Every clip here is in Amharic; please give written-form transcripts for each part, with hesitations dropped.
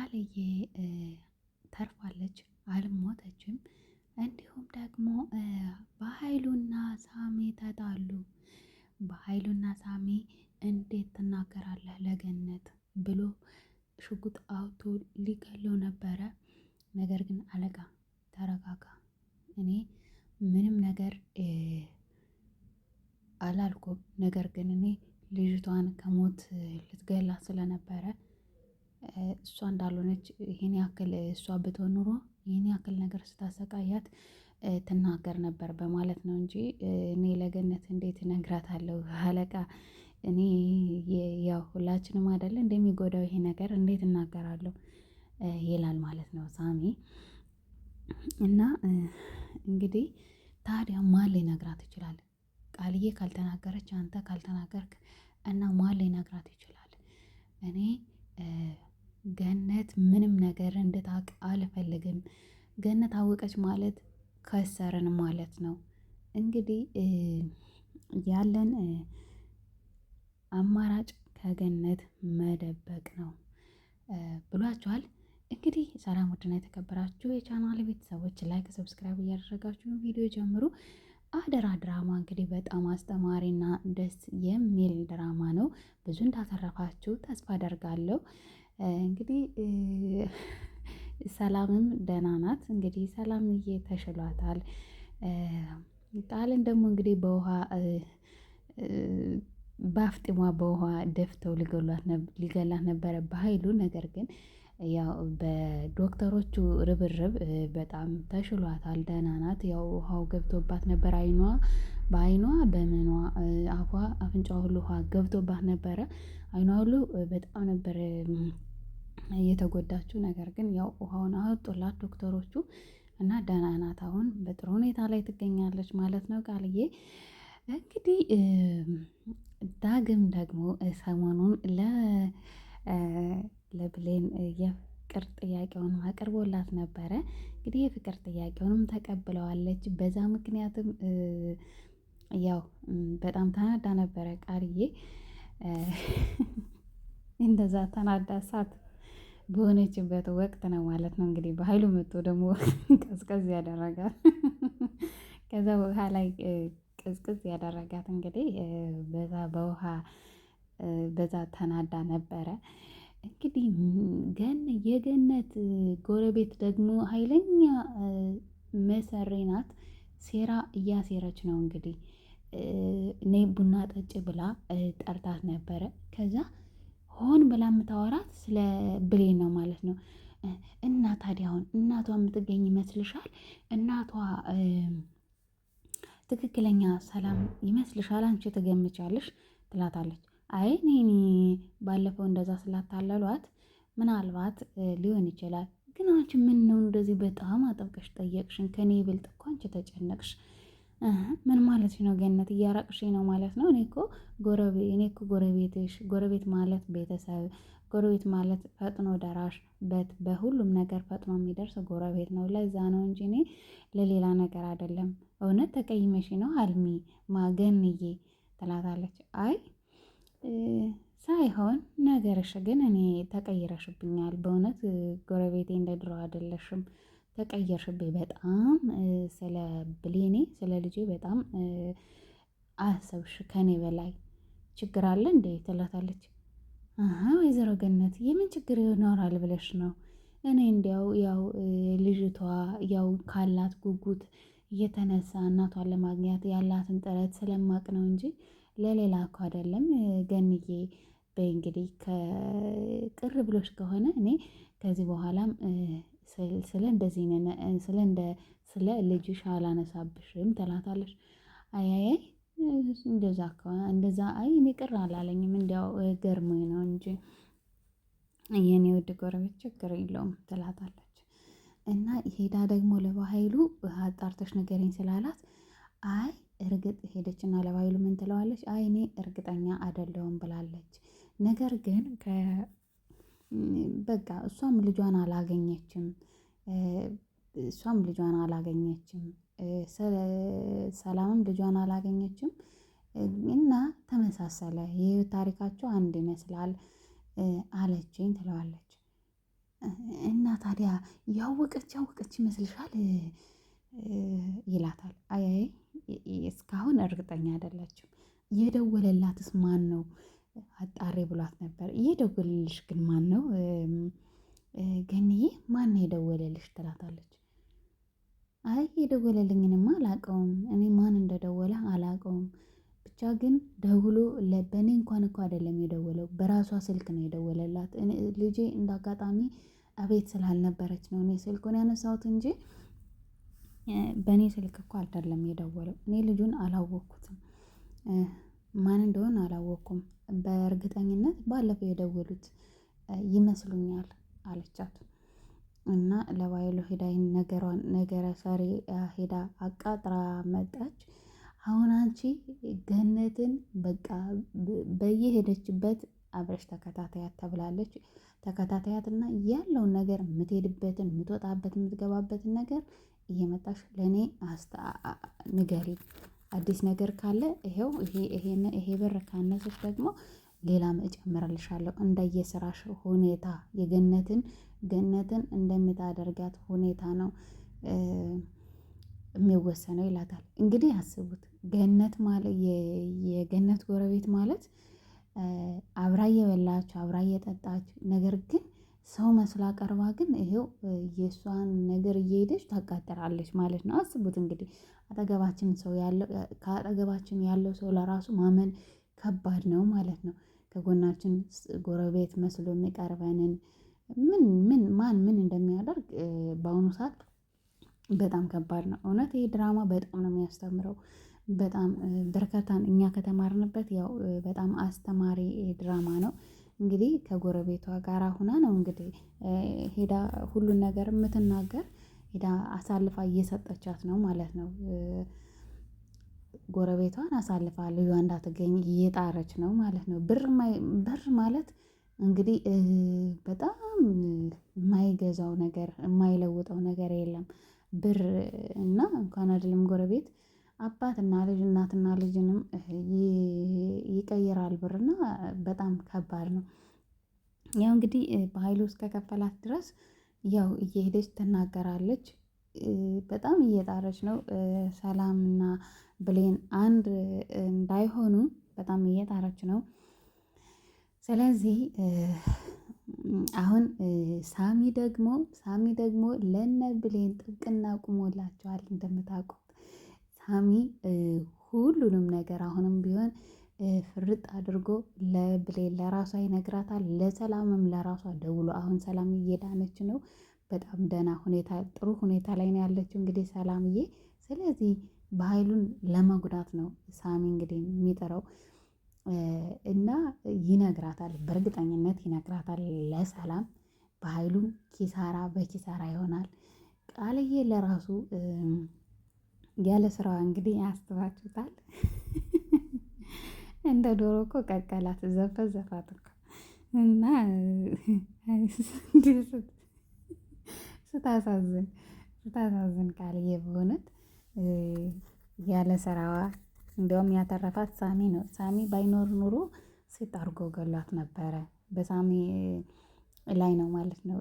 ቃልዬ ተርፋለች፣ አልሞተችም። እንዲሁም ደግሞ በኃይሉና ሳሚ ተጣሉ። በኃይሉና ሳሚ እንዴት ትናገራለህ ለገነት ብሎ ሽጉጥ አውቶ ሊገለው ነበረ። ነገር ግን አለቃ ተረጋጋ፣ እኔ ምንም ነገር አላልኩም። ነገር ግን እኔ ልጅቷን ከሞት ልትገላት ስለነበረ እሷ እንዳልሆነች ይሄን ያክል እሷ ብትሆን ኑሮ ይሄን ያክል ነገር ስታሰቃያት ትናገር ነበር በማለት ነው እንጂ እኔ ለገነት እንዴት እነግራታለሁ አለቃ። እኔ ያው ሁላችንም አይደለ እንደሚጎዳው ይሄ ነገር እንዴት እናገራለሁ ይላል ማለት ነው ሳሚ። እና እንግዲህ ታዲያ ማን ሊነግራት ይችላል? ቃልዬ ካልተናገረች፣ አንተ ካልተናገርክ እና ማን ሊነግራት ይችላል? እኔ ገነት ምንም ነገር እንድታውቅ አልፈልግም። ገነት አወቀች ማለት ከሰርን ማለት ነው። እንግዲህ ያለን አማራጭ ከገነት መደበቅ ነው ብሏቸዋል። እንግዲህ ሰላም ውድና የተከበራችሁ የቻናል ቤተሰቦች ላይክ፣ ሰብስክራይብ እያደረጋችሁ ቪዲዮ ጀምሩ። አደራ ድራማ እንግዲህ በጣም አስተማሪና ደስ የሚል ድራማ ነው። ብዙ እንዳተረፋችሁ ተስፋ አደርጋለሁ። እንግዲህ ሰላምም ደህና ናት። እንግዲህ ሰላምዬ ተሽሏታል። ቃልን ደግሞ እንግዲህ በውሃ በአፍጢሟ በውሃ ደፍተው ሊገላት ነበረ በኃይሉ። ነገር ግን ያው በዶክተሮቹ ርብርብ በጣም ተሽሏታል፣ ደህና ናት። ያው ውሃው ገብቶባት ነበር በአይኗ በምኗ አፏ አፍንጫዋ ሁሉ ውሃ ገብቶባት ነበረ። አይኗ ሁሉ በጣም ነበር እየተጎዳችው። ነገር ግን ያው ውሃውን አወጡላት ዶክተሮቹ እና ደህና ናት። አሁን በጥሩ ሁኔታ ላይ ትገኛለች ማለት ነው ቃልዬ። እንግዲህ ዳግም ደግሞ ሰሞኑን ለብሌን የፍቅር ጥያቄውን አቅርቦላት ነበረ። እንግዲህ የፍቅር ጥያቄውንም ተቀብለዋለች። በዛ ምክንያትም ያው በጣም ተናዳ ነበረ ቃልዬ። እንደዛ ተናዳ ሳት በሆነችበት ወቅት ነው ማለት ነው እንግዲህ በኃይሉ መጥቶ ደግሞ ቀዝቀዝ ያደረጋት። ከዛ በውሃ ላይ ቅዝቅዝ ያደረጋት እንግዲህ በውሃ በዛ ተናዳ ነበረ። እንግዲህ የገነት ጎረቤት ደግሞ ኃይለኛ መሰሪ ናት። ሴራ እያሴረች ነው እንግዲህ ነይ ቡና ጠጭ ብላ ጠርታት ነበረ። ከዛ ሆን ብላ የምታወራት ስለ ብሌን ነው ማለት ነው። እና ታዲያ አሁን እናቷ የምትገኝ ይመስልሻል? እናቷ ትክክለኛ ሰላም ይመስልሻል? አንቺ ትገምቻለሽ ትላታለች። አይ እኔ ባለፈው እንደዛ ስላታለሏት ምናልባት ሊሆን ይችላል። ግን አንቺ ምን ነው እንደዚህ በጣም አጠብቀሽ ጠየቅሽን? ከኔ ይበልጥ እኮ አንቺ ተጨነቅሽ። ምን ማለት ነው ገነት? እያራቅሽኝ ነው ማለት ነው? እኔ እኮ ጎረቤትሽ፣ ጎረቤት ማለት ቤተሰብ፣ ጎረቤት ማለት ፈጥኖ ደራሽ በሁሉም ነገር ፈጥኖ የሚደርስ ጎረቤት ነው። ለዛ ነው እንጂ እኔ ለሌላ ነገር አይደለም። እውነት ተቀይመሽ ነው አልሚ ማገንዬ ትላታለች። አይ ሳይሆን ነገርሽ ግን እኔ ተቀይረሽብኛል። በእውነት ጎረቤቴ እንደ ድሮ አይደለሽም። ተቀየርሽብኝ በጣም ስለ ብሌኔ ስለ ልጄ በጣም አሰብሽ ከኔ በላይ። ችግር አለ እንዴ ትላታለች። ወይዘሮ ገነት የምን ችግር ይኖራል ብለሽ ነው? እኔ እንዲያው ያው ልጅቷ ያው ካላት ጉጉት እየተነሳ እናቷን ለማግኘት ያላትን ጥረት ስለማቅ ነው እንጂ ለሌላ እኮ አይደለም። ገንዬ በይ እንግዲህ ከቅር ብሎሽ ከሆነ እኔ ከዚህ በኋላም ስለ ልጅሽ አላነሳብሽም ትላታለች። አያያይ እንደዛ ከሆነ እንደዛ አይ እኔ ቅር አላለኝም፣ እንዲያው ገርሞኝ ነው እንጂ የኔ ውድ ጎረቤት ችግር የለውም ትላታለች። እና ሄዳ ደግሞ ለባኃይሉ አጣርተሽ ንገረኝ ስላላት አይ እርግጥ ሄደችና ለባኃይሉ ምን ትለዋለች? አይ እኔ እርግጠኛ አይደለሁም ብላለች። ነገር ግን በቃ እሷም ልጇን አላገኘችም። ሰላምም ልጇን አላገኘችም እና ተመሳሰለ የህይወት ታሪካቸው አንድ ይመስላል አለችኝ ትለዋለች። እና ታዲያ ያወቀች ይመስልሻል ይላታል። አያይ እስካሁን እርግጠኛ አይደለችም። የደወለላትስ ማን ነው አጣሪ ብሏት ነበር። እየደወለልሽ ግን ማን ነው ገንዬ ማን ነው የደወለልሽ ትላታለች። አይ የደወለልኝንማ አላውቀውም፣ እኔ ማን እንደደወለ አላውቀውም፣ ብቻ ግን ደውሎ በእኔ እንኳን እኮ አይደለም የደወለው በራሷ ስልክ ነው የደወለላት። ልጄ እንዳጋጣሚ አቤት ስላልነበረች ነው እኔ ስልኩን ያነሳሁት እንጂ በእኔ ስልክ እኮ አይደለም የደወለው። እኔ ልጁን አላወቅኩትም፣ ማን እንደሆነ አላወቅኩም። በእርግጠኝነት ባለፈው የደወሉት ይመስሉኛል አለቻት። እና ለባይሎ ሄዳ ነገረ ሰሪ ሄዳ አቃጥራ መጣች። አሁን አንቺ ገነትን በቃ በየሄደችበት አብረሽ ተከታታያት ተብላለች። ተከታታያትና ያለውን ነገር የምትሄድበትን የምትወጣበት የምትገባበትን ነገር እየመጣሽ ለእኔ ንገሪ። አዲስ ነገር ካለ ይሄው ይሄ ብር ካነሰች ደግሞ ሌላም እጨምርልሻለሁ እንደየስራሽ ሁኔታ ገነትን እንደምታደርጋት ሁኔታ ነው የሚወሰነው ይላታል። እንግዲህ አስቡት ገነት ማለት የገነት ጎረቤት ማለት አብራ እየበላች አብራ እየጠጣች ነገር ግን ሰው መስላ ቀርባ ግን ይሄው የእሷን ነገር እየሄደች ታቃጥራለች ማለት ነው። አስቡት እንግዲህ ከአጠገባችን ያለው ሰው ለራሱ ማመን ከባድ ነው ማለት ነው። ከጎናችን ጎረቤት መስሎ የሚቀርበንን ማን ምን እንደሚያደርግ በአሁኑ ሰዓት በጣም ከባድ ነው። እውነት ይሄ ድራማ በጣም ነው የሚያስተምረው። በጣም በርካታን እኛ ከተማርንበት ያው በጣም አስተማሪ ድራማ ነው። እንግዲህ ከጎረቤቷ ጋር ሁና ነው እንግዲህ ሄዳ ሁሉን ነገር የምትናገር ሄዳ አሳልፋ እየሰጠቻት ነው ማለት ነው። ጎረቤቷን አሳልፋ ልጇ እንዳትገኝ እየጣረች ነው ማለት ነው። ብር ማለት እንግዲህ በጣም የማይገዛው ነገር የማይለውጠው ነገር የለም። ብር እና እንኳን አይደለም ጎረቤት አባትና ልጅ እናትና ልጅንም ይቀይራል ብርና በጣም ከባድ ነው። ያው እንግዲህ በሃይሉ እስከከፈላት ድረስ ያው እየሄደች ትናገራለች። በጣም እየጣረች ነው ሰላምና ብሌን አንድ እንዳይሆኑ በጣም እየጣረች ነው። ስለዚህ አሁን ሳሚ ደግሞ ለነ ብሌን ጥብቅና ቁሞላቸዋል። እንደምታውቁት ሳሚ ሁሉንም ነገር አሁንም ቢሆን ፍርጥ አድርጎ ለብሌን ለራሷ ይነግራታል። ለሰላምም ለራሷ ደውሎ አሁን ሰላም እየዳነች ነው። በጣም ደህና ሁኔታ ጥሩ ሁኔታ ላይ ነው ያለችው እንግዲህ ሰላምዬ። ስለዚህ በሃይሉን ለመጉዳት ነው ሳሚ እንግዲህ የሚጠራው እና ይነግራታል፣ በእርግጠኝነት ይነግራታል ለሰላም። በሃይሉም ኪሳራ በኪሳራ ይሆናል። ቃልዬ ለራሱ ያለ ስራዋ እንግዲህ ያስባችሁታል። እንደ ዶሮ እኮ ቀቀላት ዘፈዘፋት እኮ እና ስታሳዝን ቃልዬ በእውነት ያለ ስራዋ እንደውም ያተረፋት ሳሚ ነው። ሳሚ ባይኖር ኑሮ ሴት አድርጎ ገሏት ነበረ። በሳሚ ላይ ነው ማለት ነው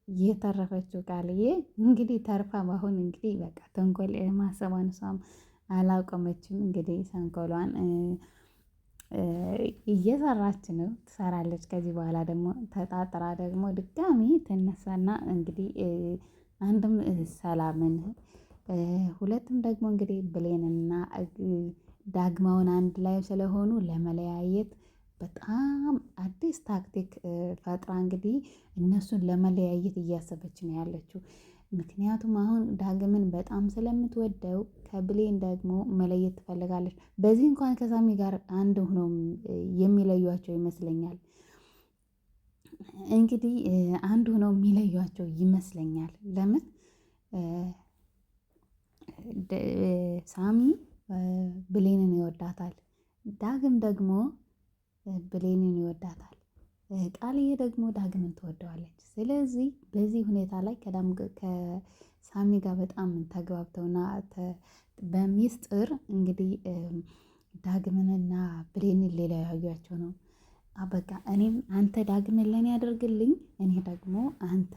የተረፈችው ቃልዬ። እንግዲህ ተርፋ አሁን እንግዲህ በቃ ተንኮል ማሰቧን እሷም አላቆመችም። እንግዲህ ተንኮሏን እየሰራች ነው፣ ትሰራለች። ከዚህ በኋላ ደግሞ ተጣጥራ ደግሞ ድጋሚ ትነሳና እንግዲህ አንድም ሰላምን ሁለትም ደግሞ እንግዲህ ብሌንና ዳግማውን አንድ ላይ ስለሆኑ ለመለያየት በጣም አዲስ ታክቲክ ፈጥራ እንግዲህ እነሱን ለመለያየት እያሰበች ነው ያለችው። ምክንያቱም አሁን ዳግምን በጣም ስለምትወደው ከብሌን ደግሞ መለየት ትፈልጋለች። በዚህ እንኳን ከሳሚ ጋር አንድ ሆኖም የሚለዩቸው ይመስለኛል። እንግዲህ አንድ ሆነው የሚለዩቸው ይመስለኛል። ለምን ሳሚ ብሌንን ይወዳታል፣ ዳግም ደግሞ ብሌንን ይወዳታል፣ ቃልዬ ደግሞ ዳግምን ትወደዋለች። ስለዚህ በዚህ ሁኔታ ላይ ከሳሚ ጋር በጣም ተግባብተውና በሚስጥር እንግዲህ ዳግምንና ብሌንን ሊለያዩቸው ነው። በቃ እኔም አንተ ዳግምን ለኔ ያደርግልኝ፣ እኔ ደግሞ አንተ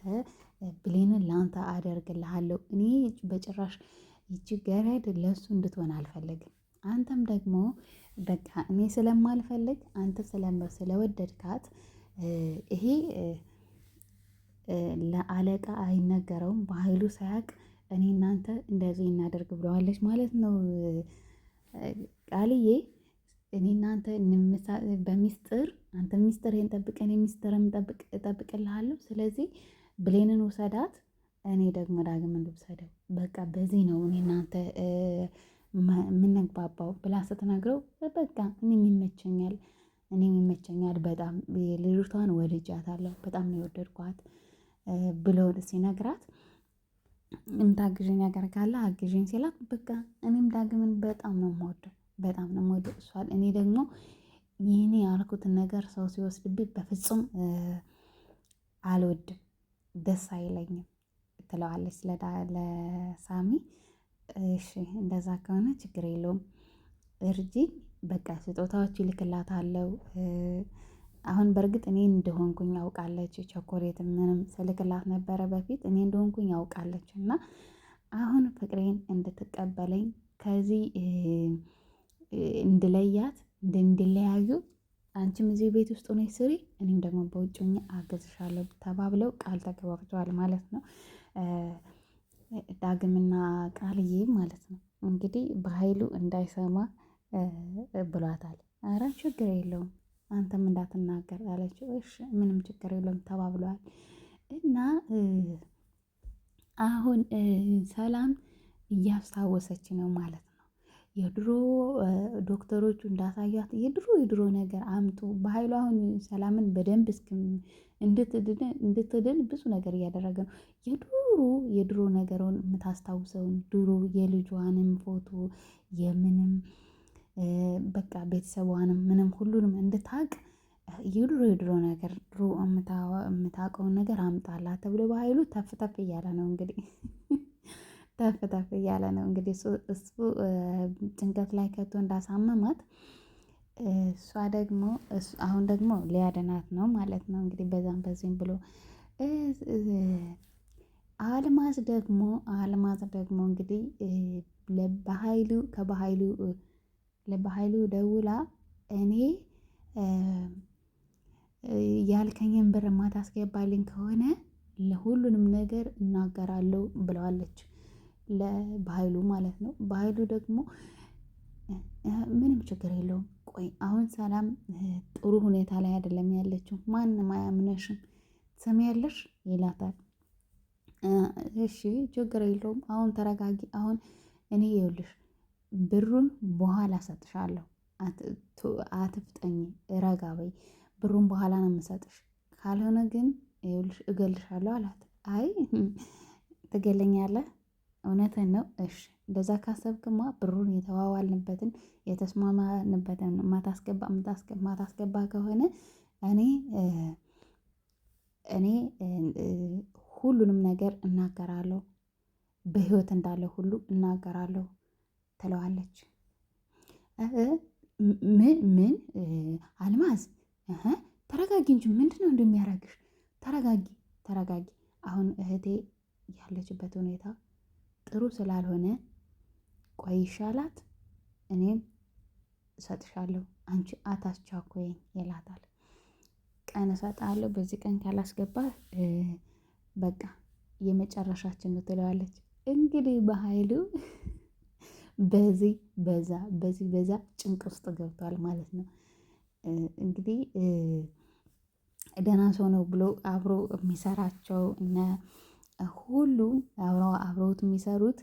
ብሌንን ለአንተ አደርግልሃለሁ። እኔ በጭራሽ ይቺ ገረድ ለሱ እንድትሆን አልፈልግም። አንተም ደግሞ በቃ እኔ ስለማልፈልግ አንተ ስለወደድካት ይሄ ለአለቃ አይነገረውም። በኃይሉ ሳያውቅ እኔ እናንተ እንደዚህ እናደርግ ብለዋለች ማለት ነው ቃልዬ። እኔ እናንተ በሚስጥር አንተ ሚስጥርህን ጠብቅ፣ እኔ ሚስጥርህን እጠብቅልሃለሁ። ስለዚህ ብሌንን ውሰዳት፣ እኔ ደግሞ ዳግምን ልውሰደው። በቃ በዚህ ነው እኔ እናንተ የምንግባባው ብላ ስትነግረው በቃ እኔም ይመቸኛል በጣም ልጅቷን ወድጃታለሁ፣ በጣም ነው የወደድኳት ብሎ ሲነግራት የምታግዥኝ ነገር ካለ አግዥኝ ሲላት በቃ እኔም ዳግምን በጣም ነው የምወደው፣ በጣም ነው የምወደው እሷን። እኔ ደግሞ ይህኔ ያልኩትን ነገር ሰው ሲወስድብኝ በፍጹም አልወድም፣ ደስ አይለኝም ትለዋለች ለሳሚ። እሺ እንደዛ ከሆነ ችግር የለውም እርጂ፣ በቃ ስጦታዎች ይልክላታለው። አሁን በእርግጥ እኔ እንደሆንኩኝ ያውቃለች፣ ቸኮሌት ምንም ስልክላት ነበረ በፊት እኔ እንደሆንኩኝ ያውቃለች። እና አሁን ፍቅሬን እንድትቀበለኝ ከዚህ እንድለያት እንድለያዩ አንቺም እዚህ ቤት ውስጥ ሆነሽ ስሪ፣ እኔም ደግሞ በውጭ ሆኜ አግዝሻለሁ ተባብለው ቃል ተገባብተዋል ማለት ነው ዳግምና ቃልዬ ማለት ነው። እንግዲህ በኃይሉ እንዳይሰማ ብሏታል። ኧረ ችግር የለውም አንተም እንዳትናገር አለችው። እሺ ምንም ችግር የለውም ተባብለዋል። እና አሁን ሰላም እያስታወሰች ነው ማለት ነው። የድሮ ዶክተሮቹ እንዳሳያት የድሮ ነገር አምጡ በኃይሉ አሁን ሰላምን በደንብ እንድትድን ብዙ ነገር እያደረገ ነው። የድሮ ነገሩን የምታስታውሰውን ድሮ የልጇንም ፎቶ የምንም በቃ ቤተሰቧንም ምንም ሁሉንም እንድታውቅ የድሮ ነገር ድሮ የምታውቀውን ነገር አምጣላት ተብሎ በኃይሉ ተፍ ተፍ እያለ ነው እንግዲህ ተፍ እያለ ነው እንግዲህ እሱ ጭንቀት ላይ ከቶ እንዳሳመማት እሷ ደግሞ አሁን ደግሞ ሊያድናት ነው ማለት ነው እንግዲህ በዛም በዚህም ብሎ አልማዝ ደግሞ እንግዲህ ለበኃይሉ ደውላ እኔ ያልከኝን ብር ማታስገባልኝ ከሆነ ለሁሉንም ነገር እናገራለሁ ብለዋለች ለበኃይሉ ማለት ነው። በኃይሉ ደግሞ ምንም ችግር የለውም፣ ቆይ አሁን ሰላም ጥሩ ሁኔታ ላይ አይደለም ያለችው፣ ማንም አያምነሽም ትሰሚያለሽ ይላታል። እሺ ችግር የለውም አሁን ተረጋጊ፣ አሁን እኔ ይኸውልሽ ብሩን በኋላ እሰጥሻለሁ፣ አትፍጠኝ፣ ረጋ በይ፣ ብሩን በኋላ ነው የምሰጥሽ፣ ካልሆነ ግን ይኸውልሽ እገልሻለሁ አላት። አይ ትገለኛለህ? እውነትን ነው? እሺ እንደዛ ካሰብክማ ብሩን የተዋዋልንበትን የተስማማንበትን ማታስገባ ከሆነ እኔ ሁሉንም ነገር እናገራለሁ፣ በህይወት እንዳለ ሁሉ እናገራለሁ ትለዋለች። ምን አልማዝ ተረጋጊ እንጂ ምንድነው እንደሚያደርግሽ? ተረጋጊ። አሁን እህቴ ያለችበት ሁኔታ ጥሩ ስላልሆነ ቆይ ይሻላት፣ እኔም እሰጥሻለሁ፣ አንቺ አታስቻኮይኝ ይላታል። ቀን እሰጥሃለሁ፣ በዚህ ቀን ካላስገባህ በቃ የመጨረሻችን ነው ትለዋለች። እንግዲህ በኃይሉ በዚህ በዛ ጭንቅ ውስጥ ገብቷል ማለት ነው። እንግዲህ ደህና ሰው ነው ብሎ አብሮ የሚሰራቸው እነ ሁሉም አብረውት የሚሰሩት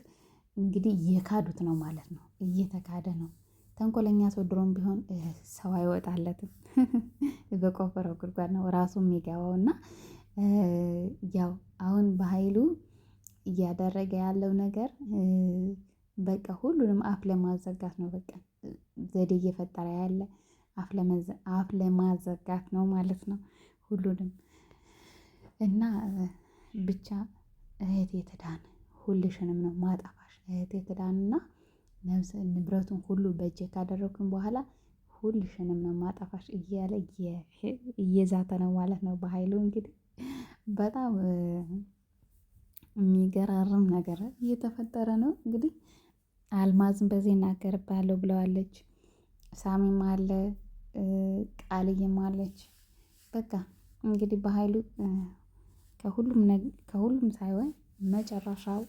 እንግዲህ እየካዱት ነው ማለት ነው። እየተካደ ነው። ተንኮለኛ ሰው ድሮም ቢሆን ሰው አይወጣለትም በቆፈረው ጉድጓድ ነው ራሱ የሚገባው። እና ያው አሁን በኃይሉ እያደረገ ያለው ነገር በቃ ሁሉንም አፍ ለማዘጋት ነው። በቃ ዘዴ እየፈጠረ ያለ አፍ ለማዘጋት ነው ማለት ነው ሁሉንም። እና ብቻ እህቴ ትዳን፣ ሁልሽንም ነው ማጠፋሽ፣ እህቴ ትዳንና ንብረቱን ሁሉ በእጄ ካደረግኩኝ በኋላ ሁልሽንም ነው ማጠፋሽ እያለ እየዛተ ነው ማለት ነው በኃይሉ እንግዲህ በጣም የሚገራርም ነገር እየተፈጠረ ነው እንግዲህ። አልማዝም በዚህ እናገርብሃለሁ ብለዋለች። ሳሚም አለ ቃልዬም አለች። በቃ እንግዲህ በኃይሉ ከሁሉም ሳይሆን መጨረሻው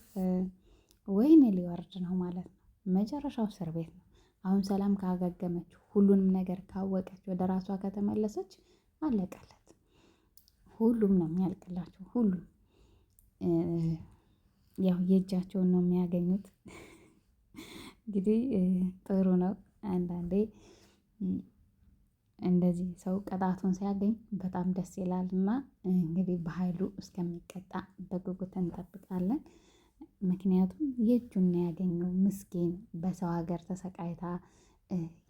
ወይኔ ሊወርድ ነው ማለት ነው። መጨረሻው እስር ቤት ነው። አሁን ሰላም ካገገመች ሁሉንም ነገር ካወቀች ወደ ራሷ ከተመለሰች አለቀለት። ሁሉም ነው የሚያልቅላቸው ሁሉም ያው የእጃቸውን ነው የሚያገኙት። እንግዲህ ጥሩ ነው አንዳንዴ እንደዚህ ሰው ቅጣቱን ሲያገኝ በጣም ደስ ይላል። እና እንግዲህ በኃይሉ እስከሚቀጣ በጉጉት እንጠብቃለን። ምክንያቱም የእጁን ነው ያገኘው ምስኪን በሰው ሀገር ተሰቃይታ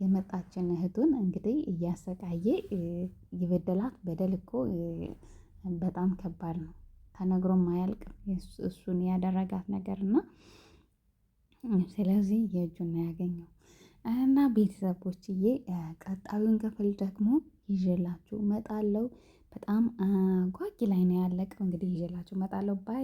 የመጣችን እህቱን እንግዲህ እያሰቃየ የበደላት በደል እኮ በጣም ከባድ ነው። ተነግሮም አያልቅም እሱን ያደረጋት ነገር እና ስለዚህ የእጁን ነው ያገኘው። እና ቤተሰቦችዬ ቀጣዩን ክፍል ደግሞ ይዤላችሁ እመጣለሁ። በጣም ጓጊ ላይ ነው ያለቀው እንግዲህ ይዤላችሁ እመጣለሁ ባይ